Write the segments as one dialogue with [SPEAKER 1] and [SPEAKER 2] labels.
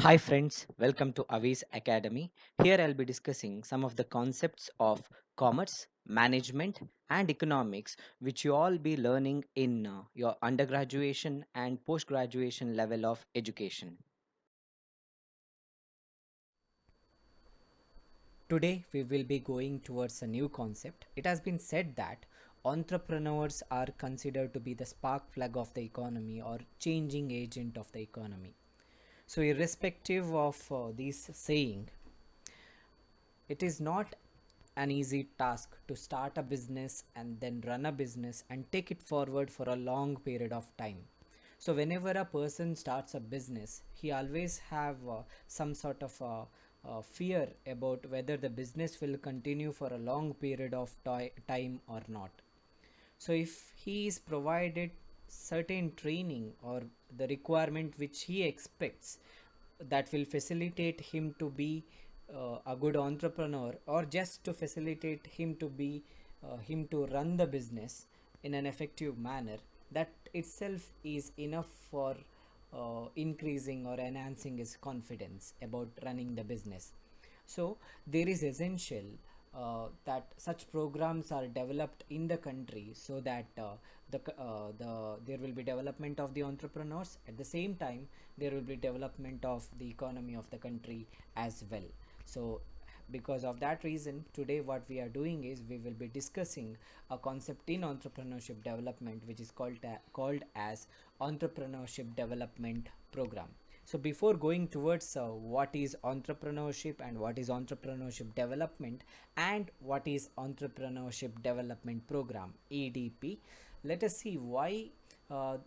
[SPEAKER 1] Hi friends, welcome to Avi's Academy. Here I'll be discussing some of the concepts of commerce, management and economics which you all be learning in your undergraduation and post-graduation level of education. Today we will be going towards a new concept. It has been said that entrepreneurs are considered to be the spark plug of the economy or changing agent of the economy. So irrespective of this saying, it is not an easy task to start a business and then run a business and take it forward for a long period of time. So whenever a person starts a business, he always have some sort of fear about whether the business will continue for a long period of time or not. So if he is provided certain training or the requirement which he expects that will facilitate him to be a good entrepreneur, or just to facilitate him to be him to run the business in an effective manner, that itself is enough for increasing or enhancing his confidence about running the business. So there is essential that such programs are developed in the country so that there will be development of the entrepreneurs. At the same time, there will be development of the economy of the country as well. So because of that reason, today what we are doing is we will be discussing a concept in entrepreneurship development which is called as entrepreneurship development program. So before going towards what is entrepreneurship and what is entrepreneurship development and what is entrepreneurship development program EDP, let us see why uh,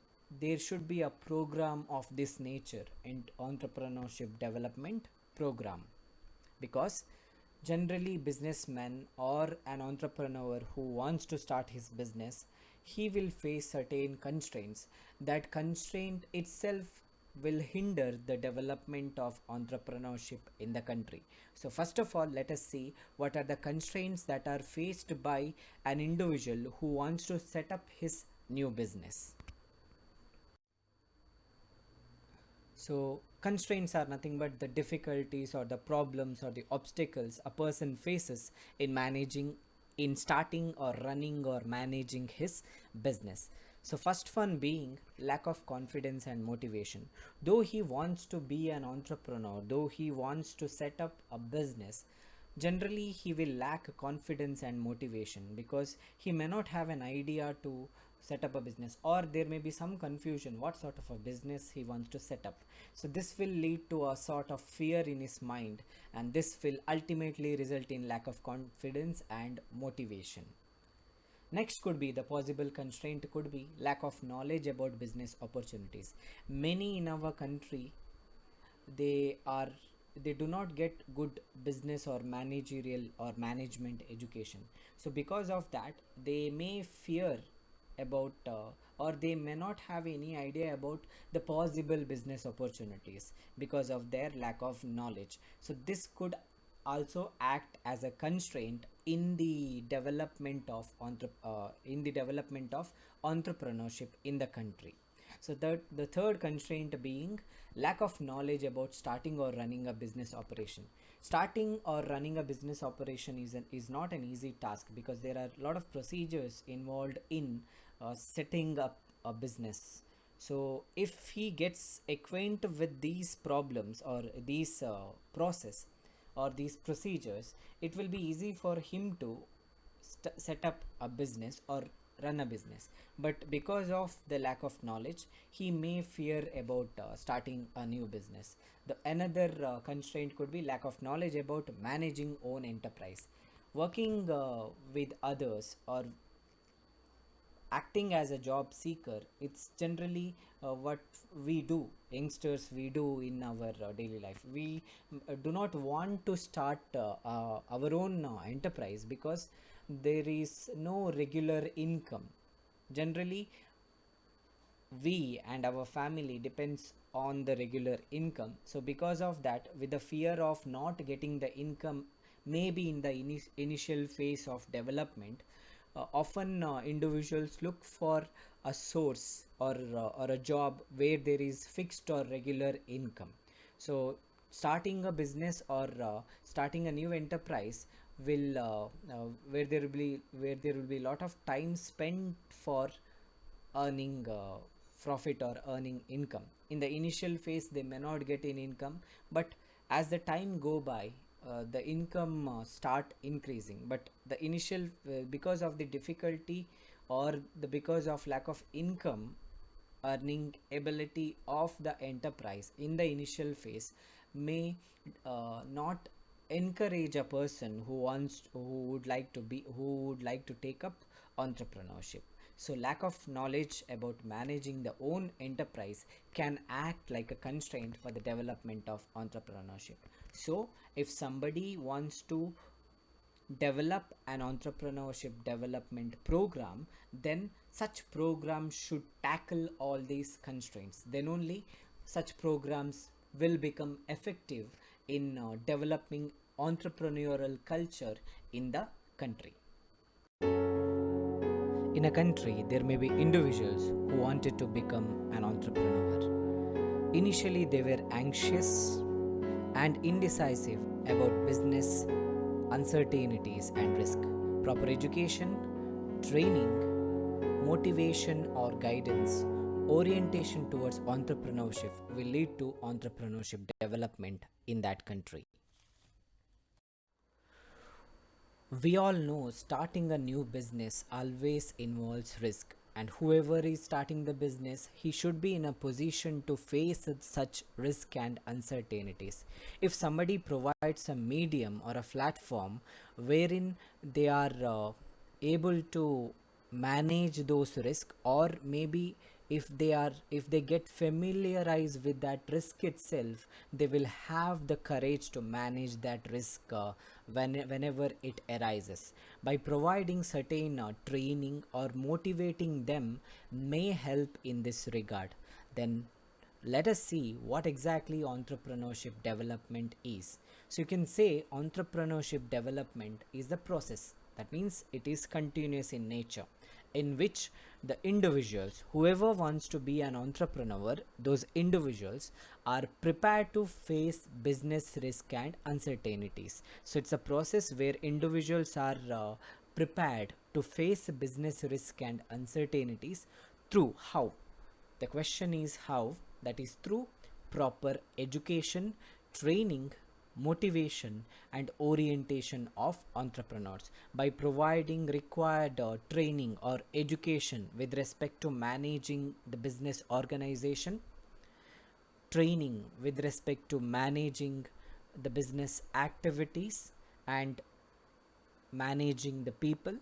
[SPEAKER 1] there should be a program of this nature in entrepreneurship development program. Because generally businessman or an entrepreneur who wants to start his business, he will face certain constraints. That constraint itself will hinder the development of entrepreneurship in the country. So first of all, let us see what are the constraints that are faced by an individual who wants to set up his new business. So, constraints are nothing but the difficulties or the problems or the obstacles a person faces in managing, in starting or running or managing his business. So, first one being lack of confidence and motivation. Though he wants to be an entrepreneur, though he wants to set up a business, generally he will lack confidence and motivation because he may not have an idea to set up a business, or there may be some confusion what sort of a business he wants to set up. So this will lead to a sort of fear in his mind, and this will ultimately result in lack of confidence and motivation. Next could be the possible constraint could be lack of knowledge about business opportunities. Many in our country, they are they do not get good business or managerial or management education. So because of that, they may fear about or they may not have any idea about the possible business opportunities because of their lack of knowledge. So this could also act as a constraint in the development of entrepreneurship in the country. So the third constraint being lack of knowledge about starting or running a business operation. Starting or running a business operation is not an easy task because there are a lot of procedures involved in setting up a business. So if he gets acquainted with these problems or these process or these procedures, it will be easy for him to set up a business or run a business. But because of the lack of knowledge, he may fear about starting a new business. The another constraint could be lack of knowledge about managing own enterprise. Working with others or acting as a job seeker, it's generally what we do, youngsters, we do in our daily life. We do not want to start our own enterprise because there is no regular income. Generally, we and our family depends on the regular income. So because of that, with the fear of not getting the income, maybe in the initial phase of development, often individuals look for a source or a job where there is fixed or regular income. So starting a business or starting a new enterprise will where there will be a lot of time spent for earning profit or earning income. In the initial phase they may not get any income, but as the time go by, the income start increasing. But the initial because of the difficulty or the because of lack of income earning ability of the enterprise in the initial phase may not encourage a person who would like to take up entrepreneurship. So lack of knowledge about managing the own enterprise can act like a constraint for the development of entrepreneurship. So if somebody wants to develop an entrepreneurship development program, then such programs should tackle all these constraints. Then only such programs will become effective in developing entrepreneurial culture in the country. In a country, there may be individuals who wanted to become an entrepreneur. Initially, they were anxious and indecisive about business uncertainties and risk. Proper education, training, motivation, or guidance, orientation towards entrepreneurship will lead to entrepreneurship development in that country. We all know starting a new business always involves risk, and whoever is starting the business, he should be in a position to face such risk and uncertainties. If somebody provides a medium or a platform wherein they are able to manage those risks, or maybe if they get familiarized with that risk itself, they will have the courage to manage that risk whenever it arises. By providing certain training or motivating them may help in this regard. Then let us see what exactly entrepreneurship development is. So you can say entrepreneurship development is the process, that means it is continuous in nature, in which the individuals, whoever wants to be an entrepreneur, those individuals are prepared to face business risk and uncertainties. So it's a process where individuals are prepared to face business risk and uncertainties through how? The question is how? That is through proper education, training, motivation, and orientation of entrepreneurs. By providing required training or education with respect to managing the business organization, training with respect to managing the business activities, and managing the people,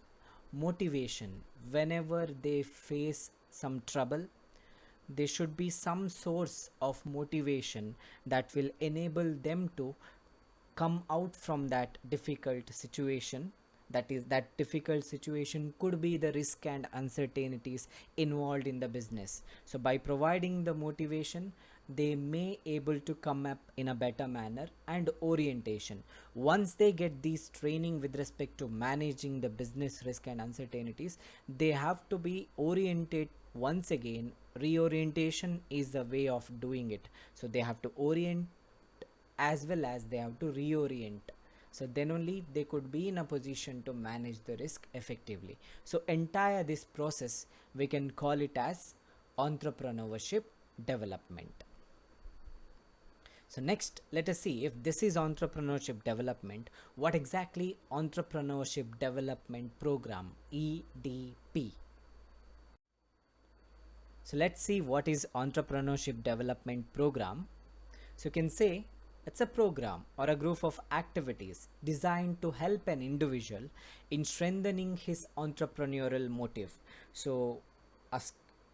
[SPEAKER 1] motivation whenever they face some trouble, there should be some source of motivation that will enable them to come out from that difficult situation. That is, that difficult situation could be the risk and uncertainties involved in the business. So by providing the motivation, they may able to come up in a better manner. And orientation, once they get these training with respect to managing the business risk and uncertainties, they have to be oriented once again. Reorientation is the way of doing it. So they have to orient as well as they have to reorient. So then only they could be in a position to manage the risk effectively. So entire this process, we can call it as entrepreneurship development. So next, let us see, if this is entrepreneurship development, what exactly entrepreneurship development program, EDP? So let's see what is entrepreneurship development program. So you can say it's a program or a group of activities designed to help an individual in strengthening his entrepreneurial motive. So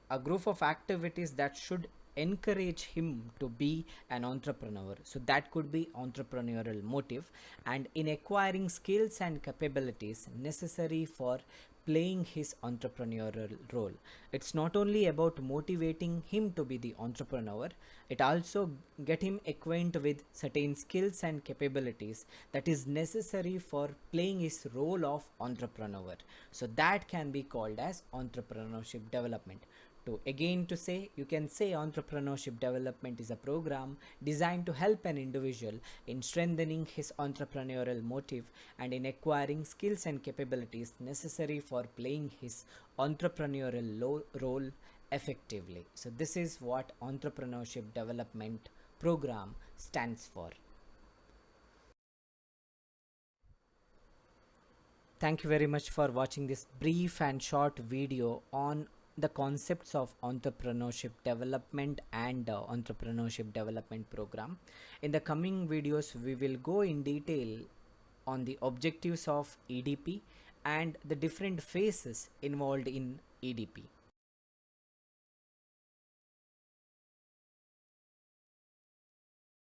[SPEAKER 1] a group of activities that should encourage him to be an entrepreneur. So that could be entrepreneurial motive, and in acquiring skills and capabilities necessary for playing his entrepreneurial role. It's not only about motivating him to be the entrepreneur, it also get him acquainted with certain skills and capabilities that is necessary for playing his role of entrepreneur. So that can be called as entrepreneurship development. To say, you can say entrepreneurship development is a program designed to help an individual in strengthening his entrepreneurial motive and in acquiring skills and capabilities necessary for playing his entrepreneurial role effectively. So this is what entrepreneurship development program stands for. Thank you very much for watching this brief and short video on the concepts of entrepreneurship development and entrepreneurship development program. In the coming videos, we will go in detail on the objectives of EDP and the different phases involved in EDP.